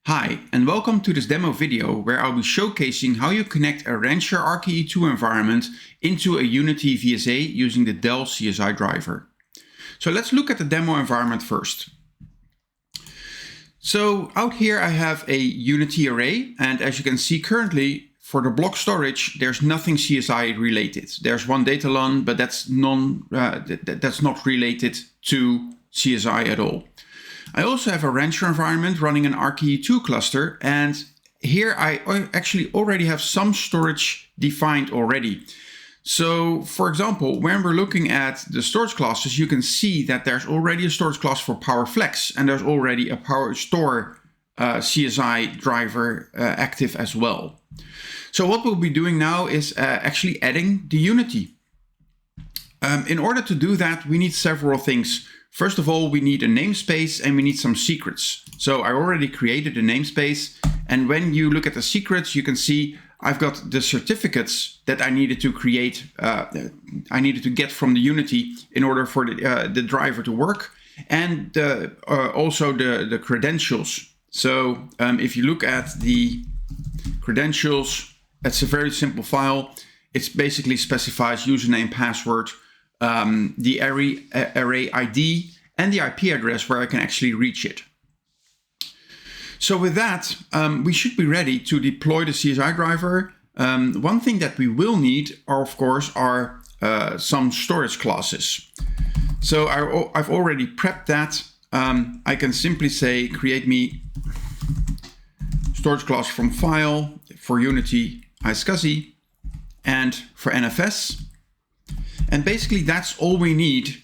Hi, and welcome to this demo video where I'll be showcasing how you connect a Rancher RKE2 environment into a Unity VSA using the Dell CSI driver. So let's look at the demo environment first. So out here I have a Unity array, and as you can see currently for the block storage there's nothing CSI related. There's one data LUN, but that's not related to CSI at all. I also have a Rancher environment running an RKE2 cluster, and here I actually already have some storage defined already. So for example, when we're looking at the storage classes, you can see that there's already a storage class for PowerFlex, and there's already a PowerStore CSI driver active as well. So what we'll be doing now is actually adding the Unity. In order to do that, we need several things. First of all, we need a namespace and we need some secrets. So I already created a namespace, and when you look at the secrets, you can see I've got the certificates that I needed to create, I needed to get from the Unity in order for the driver to work, and also the credentials. So if you look at the credentials, it's a very simple file. It basically specifies username, password, the array ID, and the IP address where I can actually reach it. So with that, we should be ready to deploy the CSI driver. One thing that we will need are, of course, some storage classes. So I've already prepped that. I can simply say create me storage class from file for Unity iSCSI and for NFS. And basically that's all we need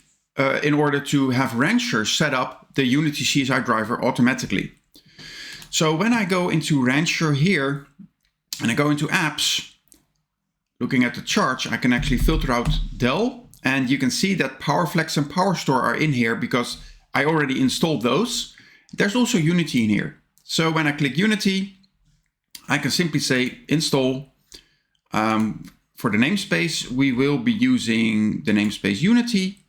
in order to have Rancher set up the Unity CSI driver automatically. So when I go into Rancher here and I go into apps, looking at the charts, I can actually filter out Dell, and you can see that PowerFlex and PowerStore are in here because I already installed those. There's also Unity in here. So when I click Unity, I can simply say install. For the namespace, we will be using the namespace Unity.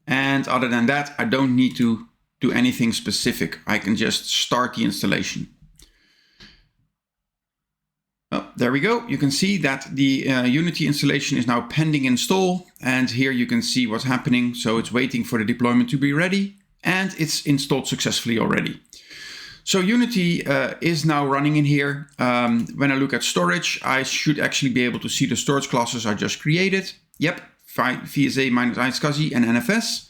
And other than that, I don't need to do anything specific. I can just start the installation. Oh, there we go. You can see that the Unity installation is now pending install. And here you can see what's happening. So it's waiting for the deployment to be ready, and it's installed successfully already. So Unity is now running in here. When I look at storage, I should actually be able to see the storage classes I just created. Yep, VSA minus iSCSI and NFS.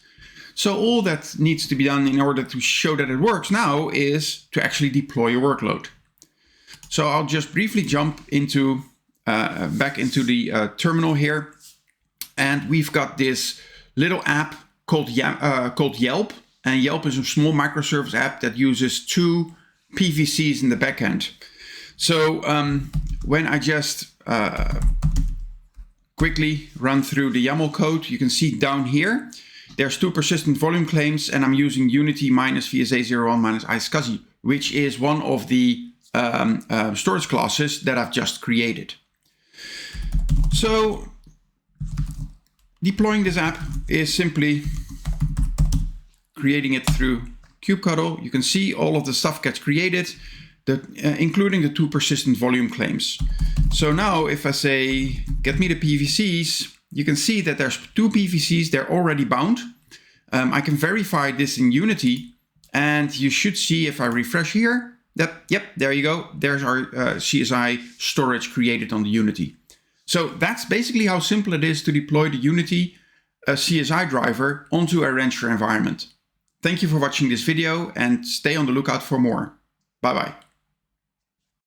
So all that needs to be done in order to show that it works now is to actually deploy your workload. So I'll just briefly jump into back into the terminal here. And we've got this little app called Yelp. And Yelp is a small microservice app that uses two PVCs in the backend. So when I just quickly run through the YAML code, you can see down here, there's two persistent volume claims, and I'm using Unity minus VSA01 minus iSCSI, which is one of the storage classes that I've just created. So deploying this app is simply creating it through kubectl. You can see all of the stuff gets created, including the two persistent volume claims. So now if I say, get me the PVCs, you can see that there's two PVCs, they're already bound. I can verify this in Unity, and you should see if I refresh here, that, yep, there you go. There's our CSI storage created on the Unity. So that's basically how simple it is to deploy the Unity CSI driver onto a Rancher environment. Thank you for watching this video, and stay on the lookout for more. Bye bye.